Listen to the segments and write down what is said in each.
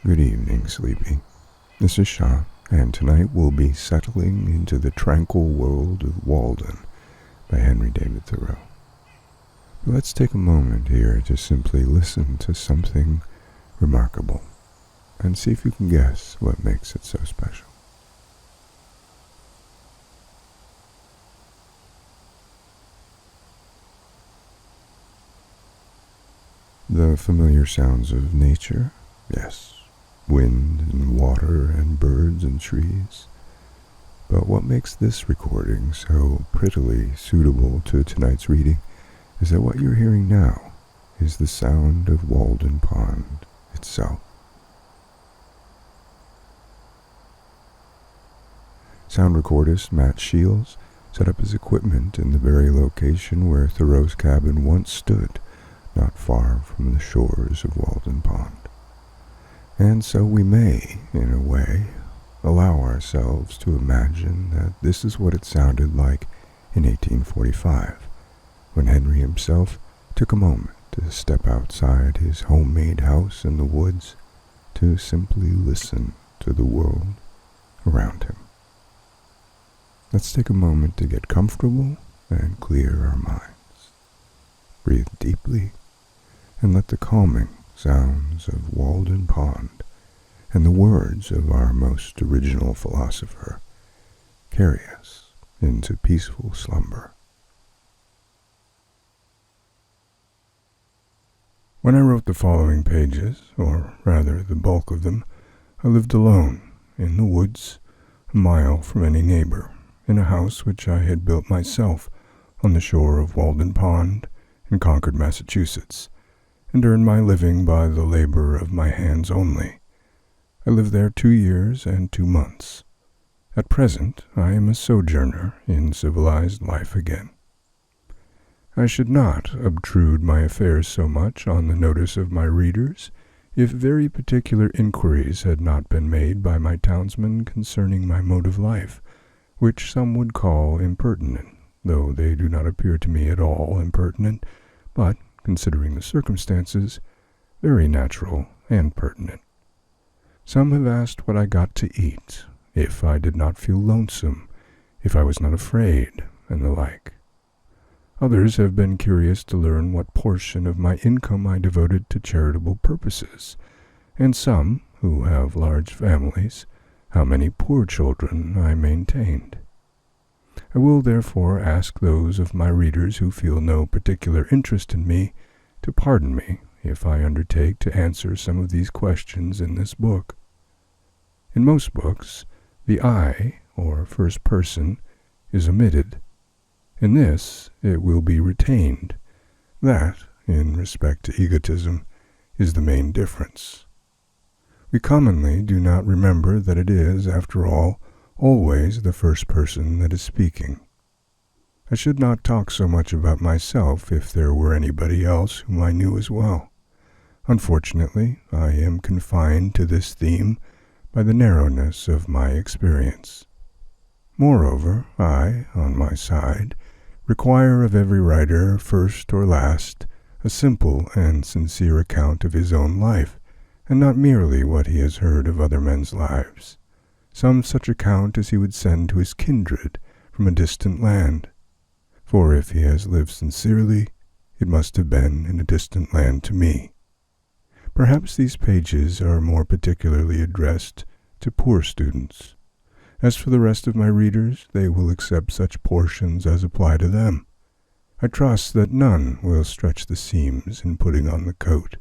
Good evening, Sleepy. This is Sean, and tonight we'll be settling into the tranquil world of Walden by Henry David Thoreau. But let's take a moment here to simply listen to something remarkable and see if you can guess what makes it so special. The familiar sounds of nature, yes, wind and water and birds and trees. But what makes this recording so prettily suitable to tonight's reading is that what you're hearing now is the sound of Walden Pond itself. Sound recordist Matt Sheils set up his equipment in the very location where Thoreau's cabin once stood, not far from the shores of Walden Pond. And so we may, in a way, allow ourselves to imagine that this is what it sounded like in 1845, when Henry himself took a moment to step outside his homemade house in the woods to simply listen to the world around him. Let's take a moment to get comfortable and clear our minds. Breathe deeply and let the calming sounds of Walden Pond and the words of our most original philosopher carry us into peaceful slumber. When I wrote the following pages, or rather the bulk of them, I lived alone in the woods, a mile from any neighbor, in a house which I had built myself on the shore of Walden Pond in Concord, Massachusetts, and earned my living by the labor of my hands only. I lived there 2 years and 2 months. At present, I am a sojourner in civilized life again. I should not obtrude my affairs so much on the notice of my readers if very particular inquiries had not been made by my townsmen concerning my mode of life, which some would call impertinent, though they do not appear to me at all impertinent, but, considering the circumstances, very natural and pertinent. Some have asked what I got to eat, if I did not feel lonesome, if I was not afraid, and the like. Others have been curious to learn what portion of my income I devoted to charitable purposes, and some, who have large families, how many poor children I maintained. I will therefore ask those of my readers who feel no particular interest in me to pardon me if I undertake to answer some of these questions in this book. In most books, the I, or first person, is omitted. In this, it will be retained. That, in respect to egotism, is the main difference. We commonly do not remember that it is, after all, always the first person that is speaking. I should not talk so much about myself if there were anybody else whom I knew as well. Unfortunately, I am confined to this theme by the narrowness of my experience. Moreover, I, on my side, require of every writer, first or last, a simple and sincere account of his own life, and not merely what he has heard of other men's lives, some such account as he would send to his kindred from a distant land. For if he has lived sincerely, it must have been in a distant land to me. Perhaps these pages are more particularly addressed to poor students. As for the rest of my readers, they will accept such portions as apply to them. I trust that none will stretch the seams in putting on the coat,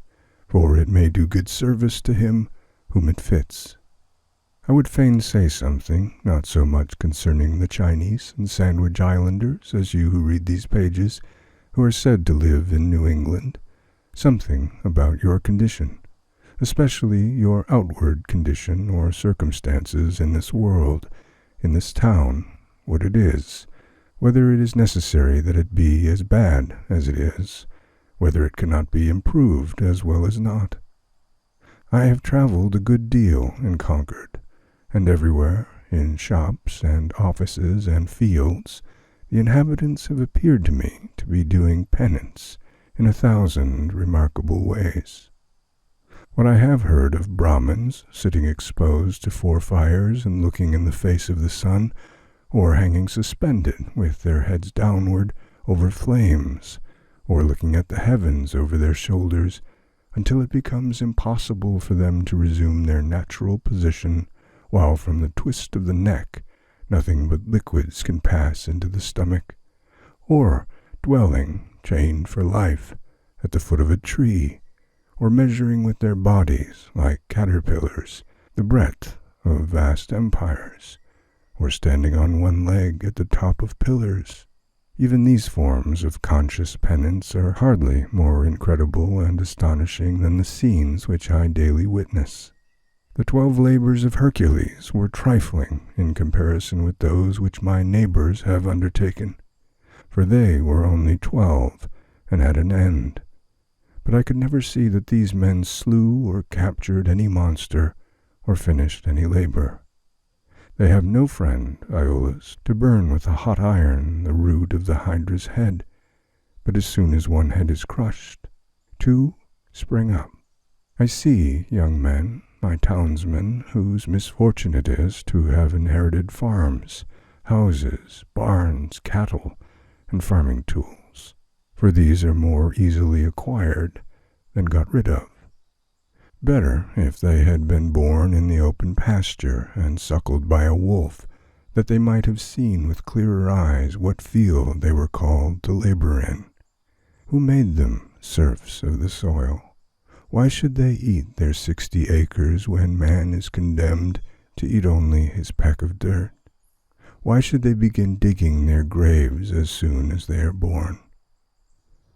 for it may do good service to him whom it fits. I would fain say something, not so much concerning the Chinese and Sandwich Islanders as you who read these pages, who are said to live in New England, something about your condition, especially your outward condition or circumstances in this world, in this town, what it is, whether it is necessary that it be as bad as it is, whether it cannot be improved as well as not. I have traveled a good deal in Concord, and everywhere, in shops and offices and fields, the inhabitants have appeared to me to be doing penance in 1,000 remarkable ways. What I have heard of Brahmins sitting exposed to 4 fires and looking in the face of the sun, or hanging suspended with their heads downward over flames, or looking at the heavens over their shoulders, until it becomes impossible for them to resume their natural position, while from the twist of the neck nothing but liquids can pass into the stomach, or dwelling, chained for life, at the foot of a tree, or measuring with their bodies, like caterpillars, the breadth of vast empires, or standing on one leg at the top of pillars. Even these forms of conscious penance are hardly more incredible and astonishing than the scenes which I daily witness. The 12 labors of Hercules were trifling in comparison with those which my neighbors have undertaken, for they were only 12 and at an end. But I could never see that these men slew or captured any monster or finished any labor. They have no friend, Iolaus, to burn with a hot iron the root of the hydra's head, but as soon as one head is crushed, 2 spring up. I see young men, my townsmen, whose misfortune it is to have inherited farms, houses, barns, cattle, and farming tools, for these are more easily acquired than got rid of. Better if they had been born in the open pasture and suckled by a wolf, that they might have seen with clearer eyes what field they were called to labor in. Who made them serfs of the soil? Why should they eat their 60 acres when man is condemned to eat only his peck of dirt? Why should they begin digging their graves as soon as they are born?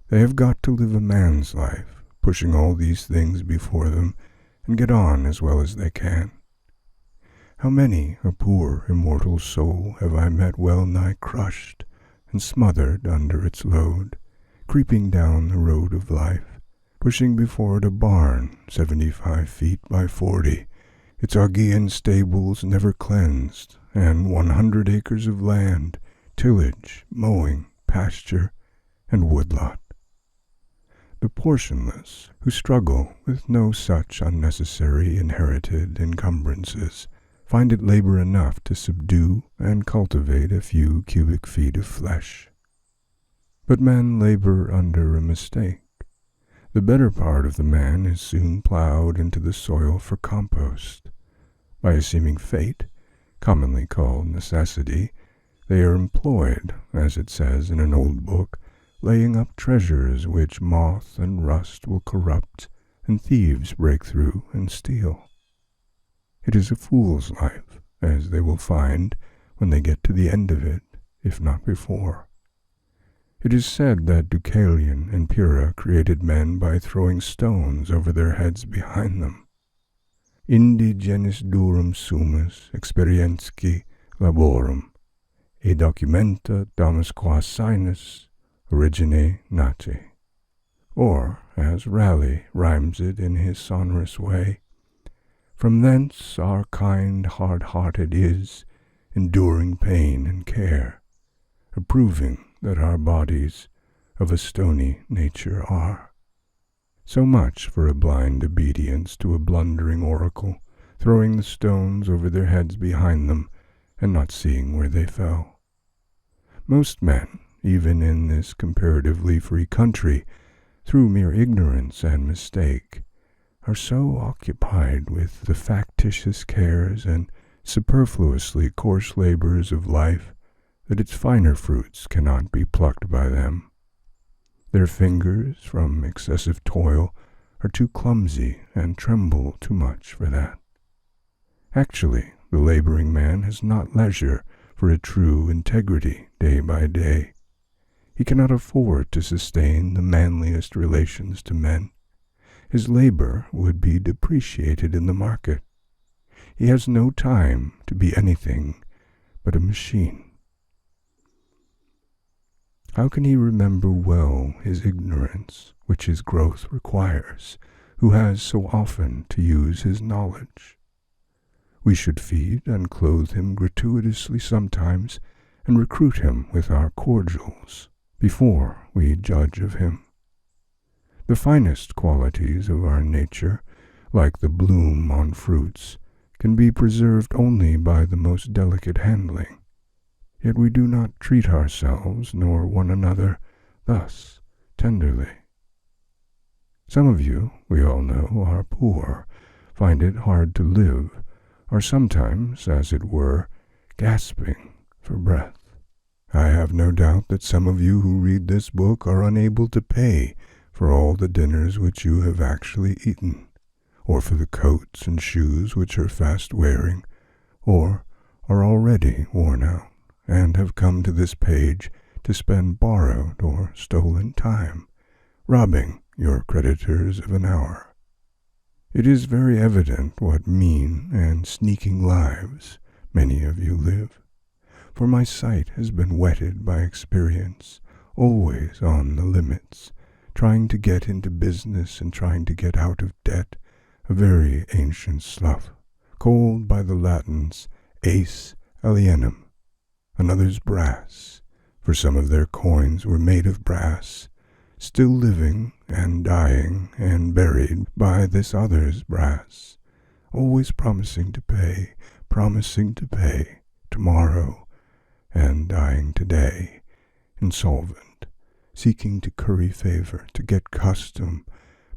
They have got to live a man's life, pushing all these things before them, and get on as well as they can. How many a poor immortal soul have I met well nigh crushed and smothered under its load, creeping down the road of life, pushing before it a barn 75 feet by 40, its Augean stables never cleansed, and 100 acres of land, tillage, mowing, pasture, and woodlot. The portionless, who struggle with no such unnecessary inherited encumbrances, find it labor enough to subdue and cultivate a few cubic feet of flesh. But men labor under a mistake. The better part of the man is soon plowed into the soil for compost. By a seeming fate, commonly called necessity, they are employed, as it says in an old book, laying up treasures which moth and rust will corrupt, and thieves break through and steal. It is a fool's life, as they will find when they get to the end of it, if not before. It is said that Deucalion and Pyrrha created men by throwing stones over their heads behind them. Indi genis durum sumus experiensci laborum, e documenta domus qua sinus origine nati. Or, as Raleigh rhymes it in his sonorous way, from thence our kind hard-hearted is, enduring pain and care, approving that our bodies of a stony nature are. So much for a blind obedience to a blundering oracle, throwing the stones over their heads behind them, and not seeing where they fell. Most men, even in this comparatively free country, through mere ignorance and mistake, are so occupied with the factitious cares and superfluously coarse labors of life that its finer fruits cannot be plucked by them. Their fingers, from excessive toil, are too clumsy and tremble too much for that. Actually, the laboring man has not leisure for a true integrity day by day. He cannot afford to sustain the manliest relations to men. His labor would be depreciated in the market. He has no time to be anything but a machine. How can he remember well his ignorance, which his growth requires, who has so often to use his knowledge? We should feed and clothe him gratuitously sometimes, and recruit him with our cordials, before we judge of him. The finest qualities of our nature like the bloom on fruits, can be preserved only by the most delicate handling. Yet we do not treat ourselves nor one another thus tenderly. Some of you, we all know, are poor, find it hard to live, are sometimes, as it were, gasping for breath. I have no doubt that some of you who read this book are unable to pay for all the dinners which you have actually eaten, or for the coats and shoes which are fast wearing, or are already worn out, and have come to this page to spend borrowed or stolen time, robbing your creditors of an hour. It is very evident what mean and sneaking lives many of you live, for my sight has been whetted by experience, always on the limits, trying to get into business and trying to get out of debt, a very ancient slough, called by the Latins ace alienum, another's brass, for some of their coins were made of brass, still living and dying and buried by this other's brass, always promising to pay tomorrow, and dying today, insolvent, seeking to curry favor, to get custom,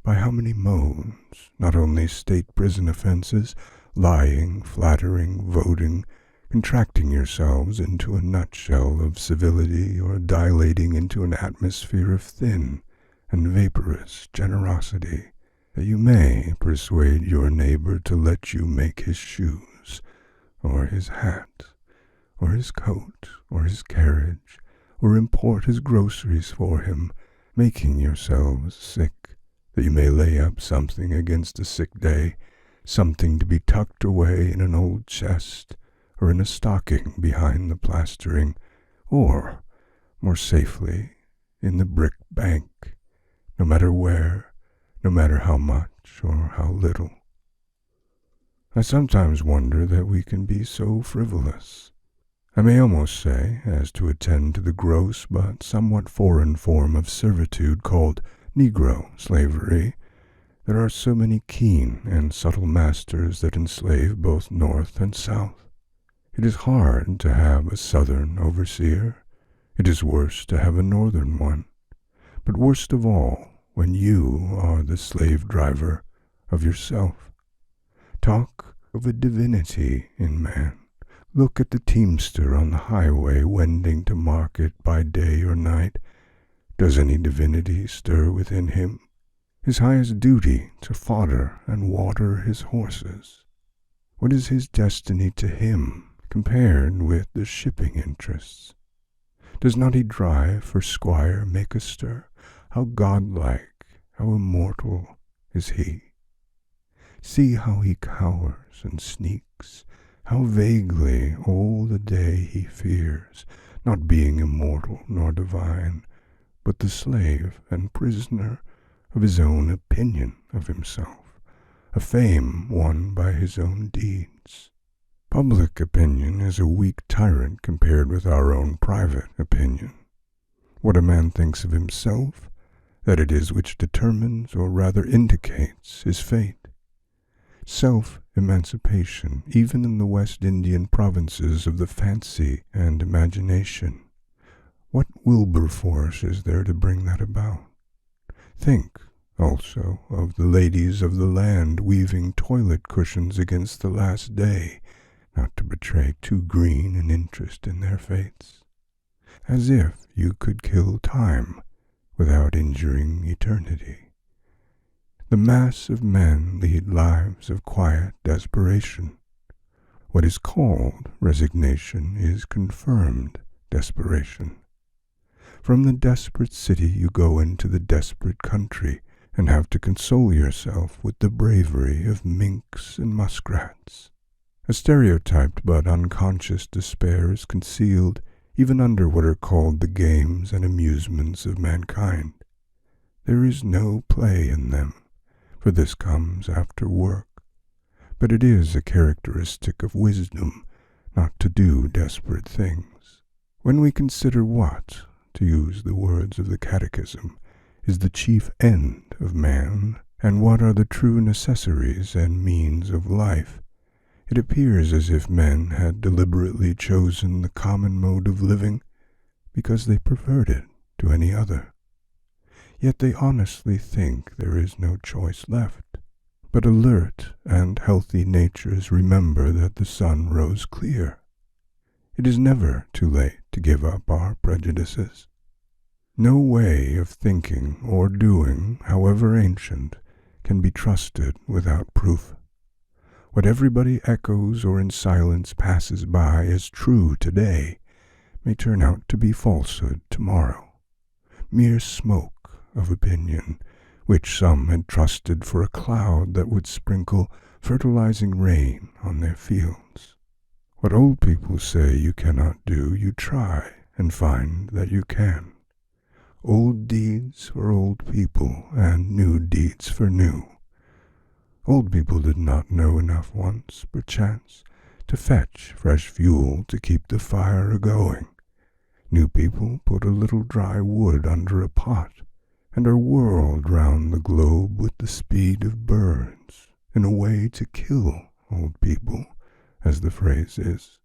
by how many modes, not only state prison offenses, lying, flattering, voting, contracting yourselves into a nutshell of civility, or dilating into an atmosphere of thin and vaporous generosity, that you may persuade your neighbor to let you make his shoes, or his hat, or his coat, or his carriage, or import his groceries for him, making yourselves sick, that you may lay up something against a sick day, something to be tucked away in an old chest, or in a stocking behind the plastering, or, more safely, in the brick bank, no matter where, no matter how much or how little. I sometimes wonder that we can be so frivolous. I may almost say, as to attend to the gross but somewhat foreign form of servitude called Negro slavery, there are so many keen and subtle masters that enslave both North and South. It is hard to have a Southern overseer. It is worse to have a Northern one. But worst of all, when you are the slave driver of yourself. Talk of a divinity in man. Look at the teamster on the highway wending to market by day or night. Does any divinity stir within him? His highest duty to fodder and water his horses. What is his destiny to him compared with the shipping interests? Does not he drive for Squire make a stir? How godlike, how immortal is he! See how he cowers and sneaks, how vaguely all the day he fears, not being immortal nor divine, but the slave and prisoner of his own opinion of himself, a fame won by his own deeds. Public opinion is a weak tyrant compared with our own private opinion. What a man thinks of himself, that it is which determines, or rather indicates, his fate. Self-emancipation, even in the West Indian provinces of the fancy and imagination. What Wilberforce is there to bring that about? Think, also, of the ladies of the land weaving toilet cushions against the last day, not to betray too green an interest in their fates. As if you could kill time without injuring eternity. The mass of men lead lives of quiet desperation. What is called resignation is confirmed desperation. From the desperate city you go into the desperate country and have to console yourself with the bravery of minks and muskrats. A stereotyped but unconscious despair is concealed even under what are called the games and amusements of mankind. There is no play in them, for this comes after work, but it is a characteristic of wisdom not to do desperate things. When we consider what, to use the words of the Catechism, is the chief end of man And what are the true necessaries and means of life? It appears as if men had deliberately chosen the common mode of living because they preferred it to any other. Yet they honestly think there is no choice left. But alert and healthy natures remember that the sun rose clear. It is never too late to give up our prejudices. No way of thinking or doing, however ancient, can be trusted without proof. What everybody echoes or in silence passes by as true today may turn out to be falsehood tomorrow, mere smoke of opinion, which some had trusted for a cloud that would sprinkle fertilizing rain on their fields. What old people say you cannot do, you try and find that you can. Old deeds for old people, and new deeds for new. Old people did not know enough once, perchance, to fetch fresh fuel to keep the fire a-going. New people put a little dry wood under a pot, and are whirled round the globe with the speed of birds, in a way to kill old people, as the phrase is.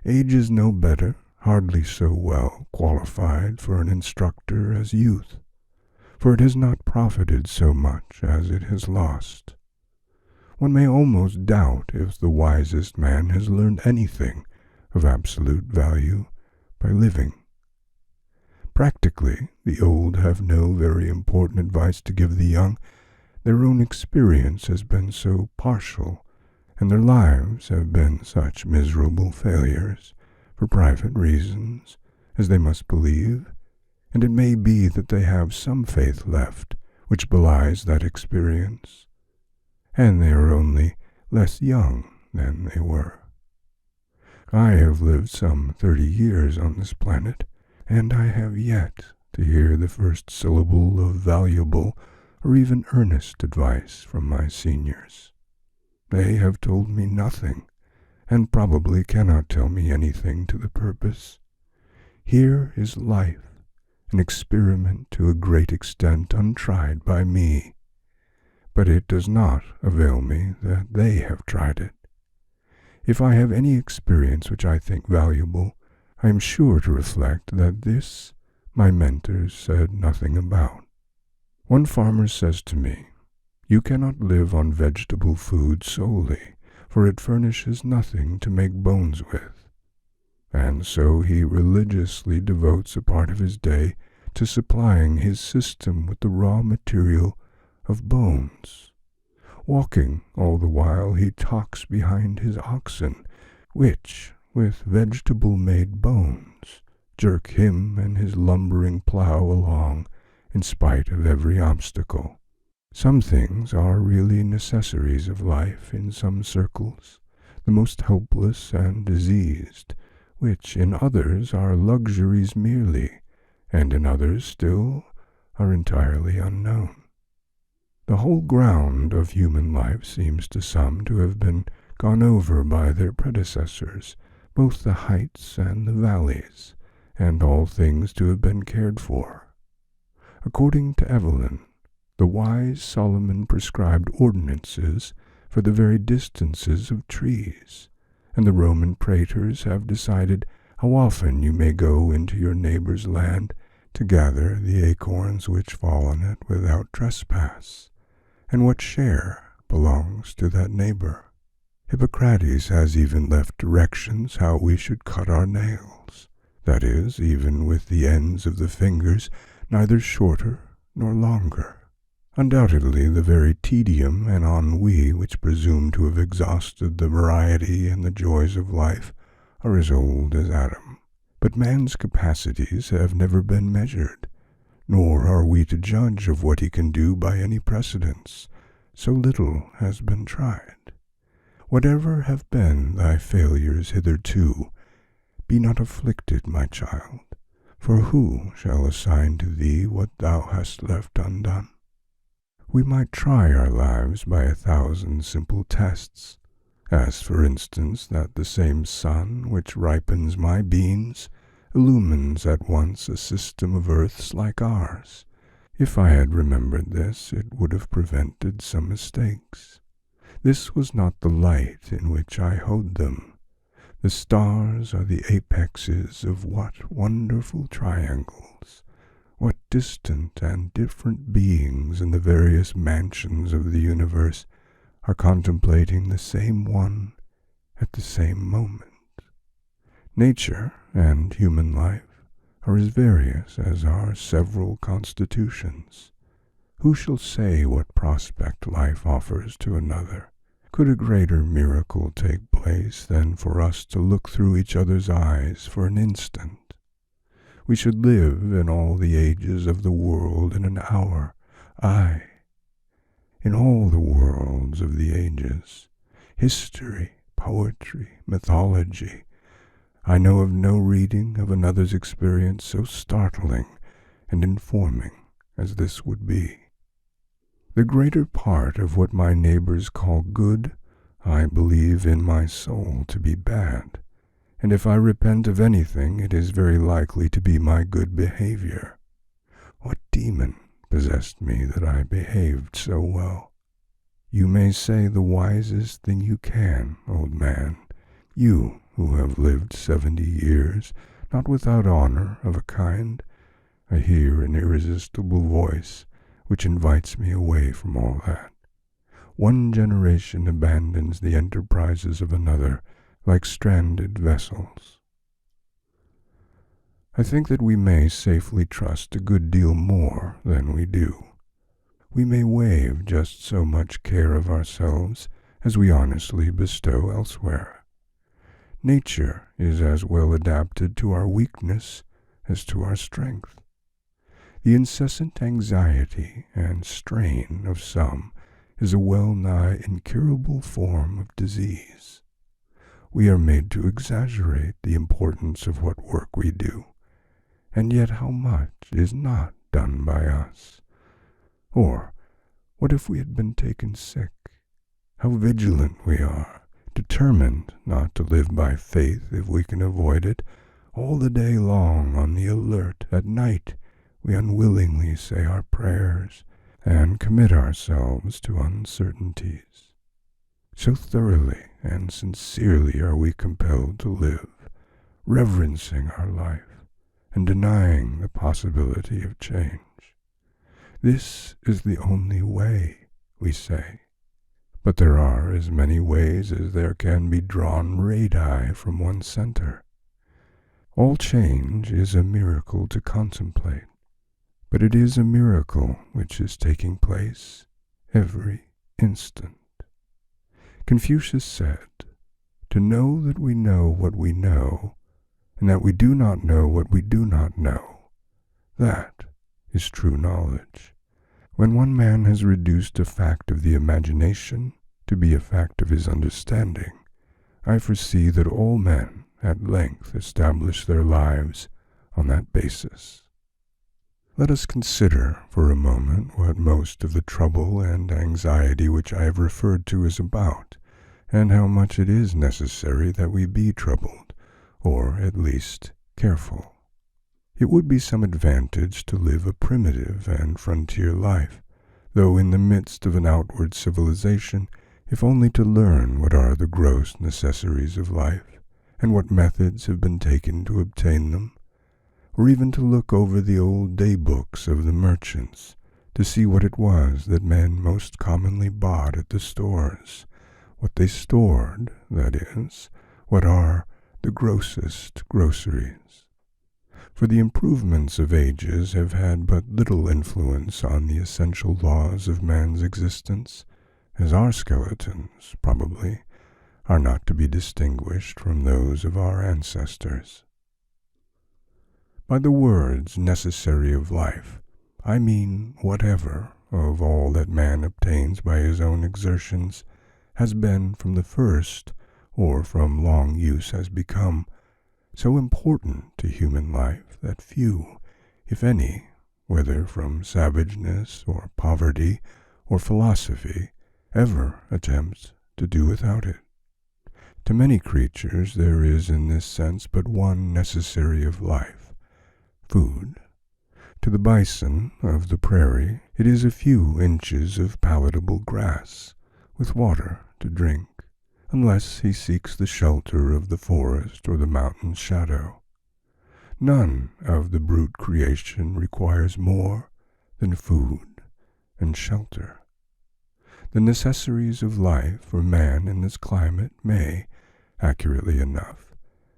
Age is no better, hardly so well qualified for an instructor as youth, for it has not profited so much as it has lost. One may almost doubt if the wisest man has learned anything of absolute value by living. Practically, the old have no very important advice to give the young. Their own experience has been so partial, and their lives have been such miserable failures, for private reasons, as they must believe, and it may be that they have some faith left which belies that experience, and they are only less young than they were. I have lived some 30 years on this planet, and I have yet to hear the first syllable of valuable or even earnest advice from my seniors. They have told me nothing, and probably cannot tell me anything to the purpose. Here is life, an experiment to a great extent untried by me, but it does not avail me that they have tried it. If I have any experience which I think valuable, I am sure to reflect that this my mentors said nothing about. One farmer says to me, "You cannot live on vegetable food solely, for it furnishes nothing to make bones with." And so he religiously devotes a part of his day to supplying his system with the raw material of bones. Walking all the while, he talks behind his oxen, which, with vegetable-made bones, jerk him and his lumbering plough along in spite of every obstacle. Some things are really necessaries of life in some circles, the most helpless and diseased, which in others are luxuries merely, and in others still are entirely unknown. The whole ground of human life seems to some to have been gone over by their predecessors, both the heights and the valleys, and all things to have been cared for. According to Evelyn, the wise Solomon prescribed ordinances for the very distances of trees, and the Roman praetors have decided how often you may go into your neighbor's land to gather the acorns which fall on it without trespass, and what share belongs to that neighbor. Hippocrates has even left directions how we should cut our nails, that is, even with the ends of the fingers neither shorter nor longer. Undoubtedly the very tedium and ennui which presume to have exhausted the variety and the joys of life are as old as Adam. But man's capacities have never been measured, nor are we to judge of what he can do by any precedents. So little has been tried. Whatever have been thy failures hitherto, be not afflicted, my child, for who shall assign to thee what thou hast left undone? We might try our lives by 1,000 simple tests, as for instance that the same sun which ripens my beans illumines at once a system of earths like ours, If I had remembered this, it would have prevented some mistakes. This was not the light in which I hoed them. The stars are the apexes of what wonderful triangles, what distant and different beings in the various mansions of the universe are contemplating the same one at the same moment. Nature and human life are as various as our several constitutions. Who shall say what prospect life offers to another? Could a greater miracle take place than for us to look through each other's eyes for an instant? We should live in all the ages of the world in an hour, aye, in all the worlds of the ages, history, poetry, mythology. I know of no reading of another's experience so startling and informing as this would be. The greater part of what my neighbors call good, I believe in my soul to be bad, and if I repent of anything, it is very likely to be my good behavior. What demon possessed me that I behaved so well? You may say the wisest thing you can, old man, you who have lived 70 years, not without honor of a kind. I hear an irresistible voice which invites me away from all that. One generation abandons the enterprises of another like stranded vessels. I think that we may safely trust a good deal more than we do. We may waive just so much care of ourselves as we honestly bestow elsewhere. Nature is as well adapted to our weakness as to our strength. The incessant anxiety and strain of some is a well-nigh incurable form of disease. We are made to exaggerate the importance of what work we do, and yet how much is not done by us? Or, what if we had been taken sick? How vigilant we are, determined not to live by faith if we can avoid it, all the day long on the alert. At night we unwillingly say our prayers and commit ourselves to uncertainties. So thoroughly and sincerely are we compelled to live, reverencing our life and denying the possibility of change. This is the only way, we say, but there are as many ways as there can be drawn radii from one center. All change is a miracle to contemplate, but it is a miracle which is taking place every instant. Confucius said, "To know that we know what we know, and that we do not know what we do not know, that is true knowledge." When one man has reduced a fact of the imagination to be a fact of his understanding, I foresee that all men at length establish their lives on that basis. Let us consider for a moment what most of the trouble and anxiety which I have referred to is about, and how much it is necessary that we be troubled, or at least careful. It would be some advantage to live a primitive and frontier life, though in the midst of an outward civilization, if only to learn what are the gross necessaries of life, and what methods have been taken to obtain them, or even to look over the old day-books of the merchants, to see what it was that men most commonly bought at the stores, what they stored, that is, what are the grossest groceries. For the improvements of ages have had but little influence on the essential laws of man's existence, as our skeletons, probably, are not to be distinguished from those of our ancestors. By the words necessary of life, I mean whatever of all that man obtains by his own exertions has been from the first, or from long use has become, so important to human life that few, if any, whether from savageness or poverty or philosophy, ever attempt to do without it. To many creatures there is in this sense but one necessary of life, food. To the bison of the prairie, it is a few inches of palatable grass, with water to drink, unless he seeks the shelter of the forest or the mountain's shadow. None of the brute creation requires more than food and shelter. The necessaries of life for man in this climate may, accurately enough,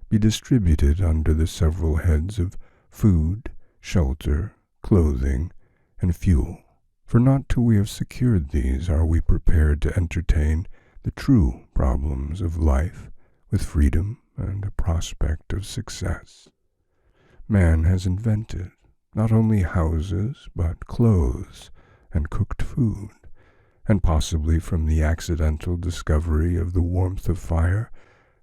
be distributed under the several heads of food, shelter, clothing, and fuel. For not till we have secured these are we prepared to entertain the true problems of life with freedom and a prospect of success. Man has invented not only houses, but clothes and cooked food, and possibly from the accidental discovery of the warmth of fire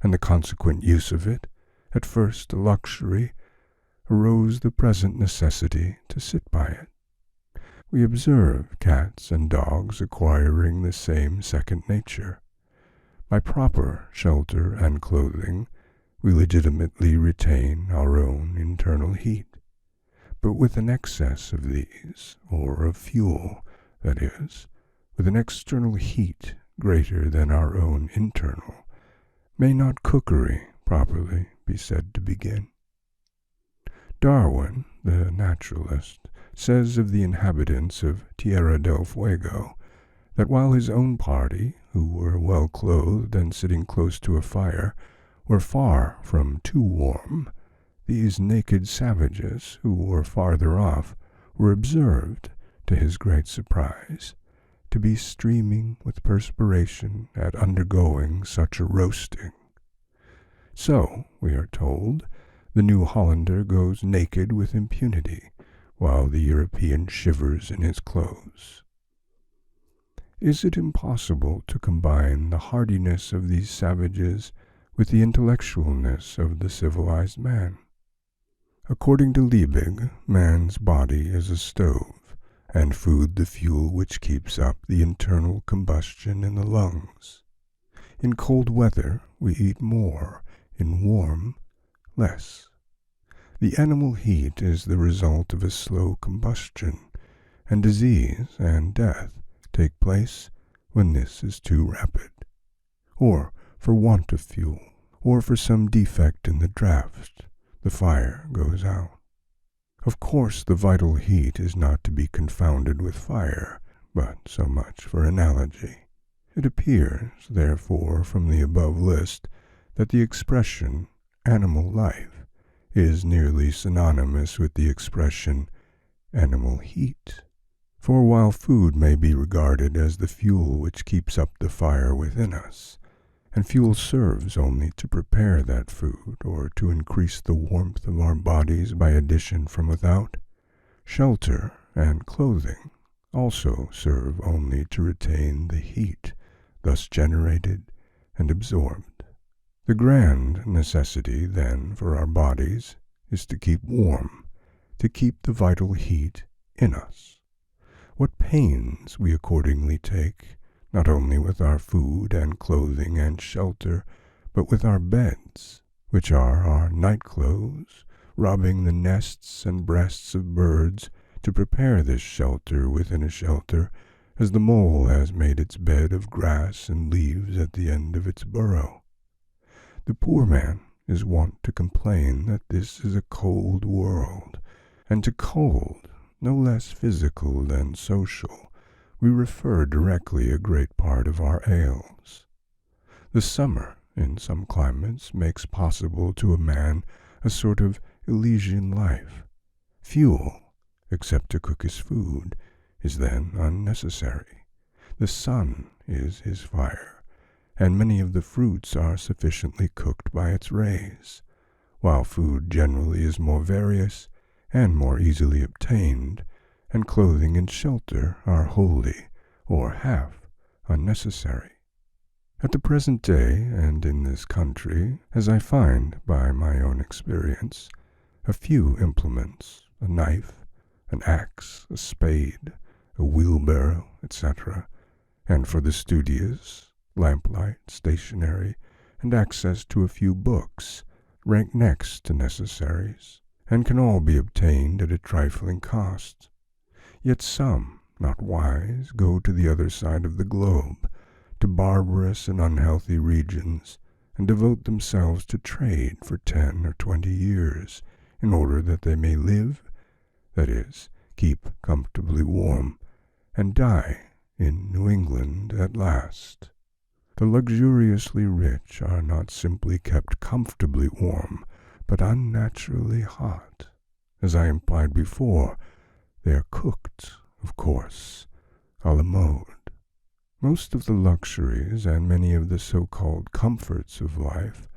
and the consequent use of it, at first a luxury, arose the present necessity to sit by it. We observe cats and dogs acquiring the same second nature. By proper shelter and clothing, we legitimately retain our own internal heat. But with an excess of these, or of fuel, that is, with an external heat greater than our own internal, may not cookery properly be said to begin? Darwin, the naturalist, says of the inhabitants of Tierra del Fuego that while his own party, who were well clothed and sitting close to a fire, were far from too warm, these naked savages, who were farther off, were observed, to his great surprise, to be streaming with perspiration at undergoing such a roasting. So, we are told, the New Hollander goes naked with impunity, while the European shivers in his clothes. Is it impossible to combine the hardiness of these savages with the intellectualness of the civilized man? According to Liebig, man's body is a stove, and food the fuel which keeps up the internal combustion in the lungs. In cold weather we eat more, in warm, less. The animal heat is the result of a slow combustion, and disease and death take place when this is too rapid, or for want of fuel, or for some defect in the draught, the fire goes out. Of course, the vital heat is not to be confounded with fire, but so much for analogy. It appears, therefore, from the above list, that the expression animal life is nearly synonymous with the expression animal heat. For while food may be regarded as the fuel which keeps up the fire within us, and fuel serves only to prepare that food or to increase the warmth of our bodies by addition from without, shelter and clothing also serve only to retain the heat thus generated and absorbed. The grand necessity, then, for our bodies is to keep warm, to keep the vital heat in us. What pains we accordingly take, not only with our food and clothing and shelter, but with our beds, which are our night-clothes, robbing the nests and breasts of birds to prepare this shelter within a shelter, as the mole has made its bed of grass and leaves at the end of its burrow. The poor man is wont to complain that this is a cold world, and to cold, no less physical than social, we refer directly a great part of our ails. The summer, in some climates, makes possible to a man a sort of Elysian life. Fuel, except to cook his food, is then unnecessary. The sun is his fire, and many of the fruits are sufficiently cooked by its rays, while food generally is more various and more easily obtained, and clothing and shelter are wholly or half unnecessary. At the present day, and in this country, as I find by my own experience, a few implements, a knife, an axe, a spade, a wheelbarrow, etc., and for the studious, lamplight, stationery, and access to a few books, rank next to necessaries, and can all be obtained at a trifling cost. Yet some, not wise, go to the other side of the globe, to barbarous and unhealthy regions, and devote themselves to trade for 10 or 20 years, in order that they may live, that is, keep comfortably warm, and die in New England at last. The luxuriously rich are not simply kept comfortably warm, but unnaturally hot. As I implied before, they are cooked, of course, a la mode. Most of the luxuries and many of the so-called comforts of life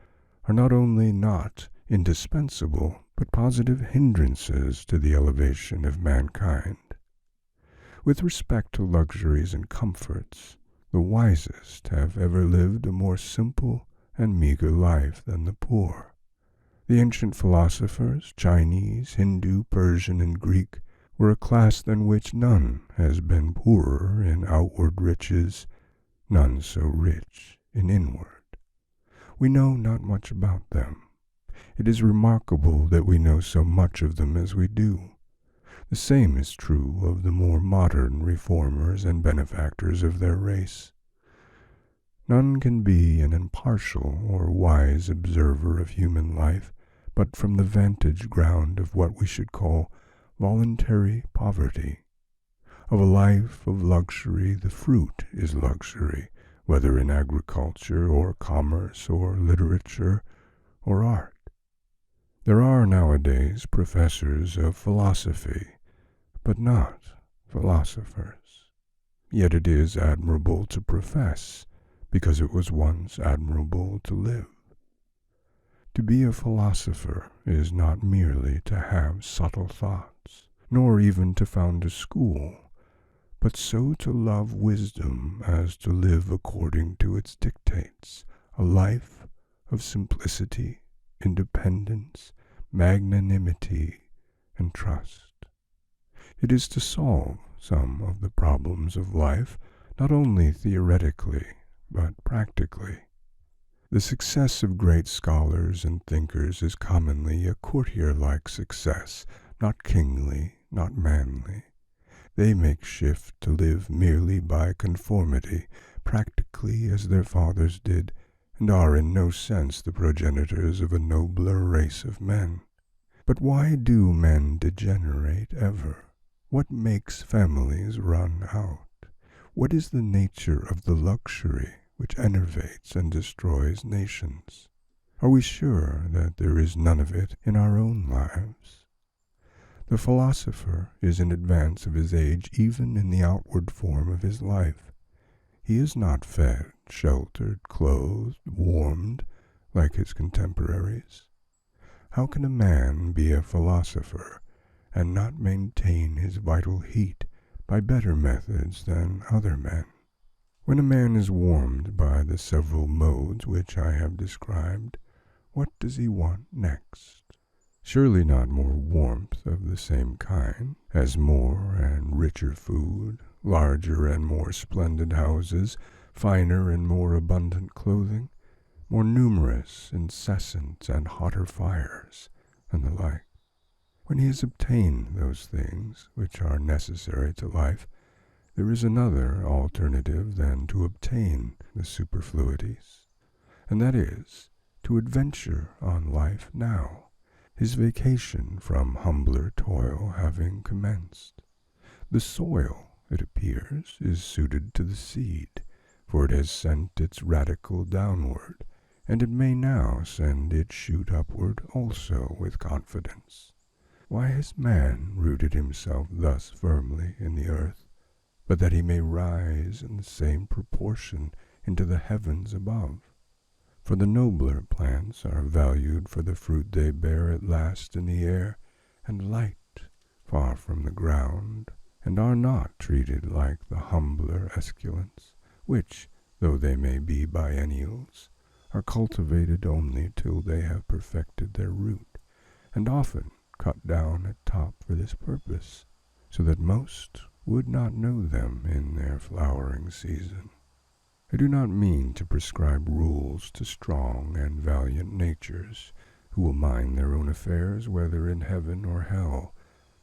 are not only not indispensable, but positive hindrances to the elevation of mankind. With respect to luxuries and comforts, the wisest have ever lived a more simple and meager life than the poor. The ancient philosophers, Chinese, Hindu, Persian, and Greek, were a class than which none has been poorer in outward riches, none so rich in inward. We know not much about them. It is remarkable that we know so much of them as we do. The same is true of the more modern reformers and benefactors of their race. None can be an impartial or wise observer of human life, but from the vantage ground of what we should call voluntary poverty. Of a life of luxury, the fruit is luxury, whether in agriculture or commerce or literature or art. There are nowadays professors of philosophy, but not philosophers. Yet it is admirable to profess, because it was once admirable to live. To be a philosopher is not merely to have subtle thoughts, nor even to found a school, but so to love wisdom as to live according to its dictates, a life of simplicity, independence, magnanimity, and trust. It is to solve some of the problems of life, not only theoretically, but practically. The success of great scholars and thinkers is commonly a courtier-like success, not kingly, not manly. They make shift to live merely by conformity, practically as their fathers did, and are in no sense the progenitors of a nobler race of men. But why do men degenerate ever? What makes families run out? What is the nature of the luxury which enervates and destroys nations? Are we sure that there is none of it in our own lives? The philosopher is in advance of his age even in the outward form of his life. He is not fed, sheltered, clothed, warmed, like his contemporaries. How can a man be a philosopher and not maintain his vital heat by better methods than other men? When a man is warmed by the several modes which I have described, what does he want next? Surely not more warmth of the same kind, as more and richer food, larger and more splendid houses, finer and more abundant clothing, more numerous, incessant, and hotter fires, and the like. When he has obtained those things which are necessary to life, there is another alternative than to obtain the superfluities, and that is to adventure on life now, his vacation from humbler toil having commenced. The soil, it appears, is suited to the seed, for it has sent its radicle downward, and it may now send its shoot upward also with confidence. Why has man rooted himself thus firmly in the earth? But that he may rise in the same proportion into the heavens above. For the nobler plants are valued for the fruit they bear at last in the air, and light far from the ground, and are not treated like the humbler esculents, which, though they may be biennials, are cultivated only till they have perfected their root, and often cut down at top for this purpose, so that most would not know them in their flowering season. I do not mean to prescribe rules to strong and valiant natures, who will mind their own affairs whether in heaven or hell,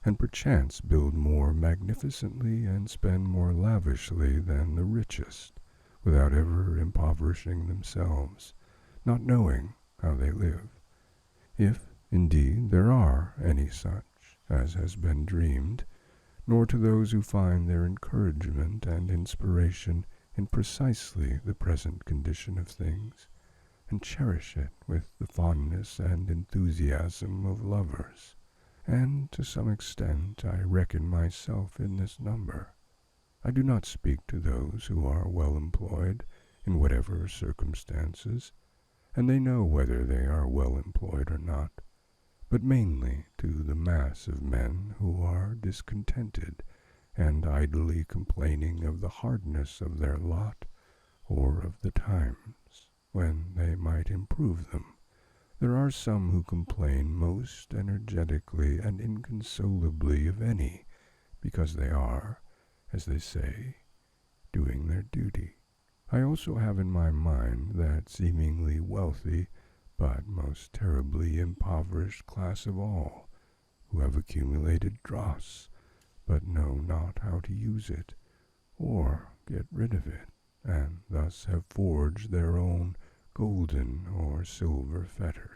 and perchance build more magnificently and spend more lavishly than the richest, without ever impoverishing themselves, not knowing how they live. If, indeed, there are any such, as has been dreamed, nor to those who find their encouragement and inspiration in precisely the present condition of things, and cherish it with the fondness and enthusiasm of lovers. And to some extent I reckon myself in this number. I do not speak to those who are well employed in whatever circumstances, and they know whether they are well employed or not, but mainly to the mass of men who are discontented and idly complaining of the hardness of their lot or of the times when they might improve them. There are some who complain most energetically and inconsolably of any, because they are, as they say, doing their duty. I also have in my mind that seemingly wealthy, but most terribly impoverished class of all, who have accumulated dross, but know not how to use it, or get rid of it, and thus have forged their own golden or silver fetters.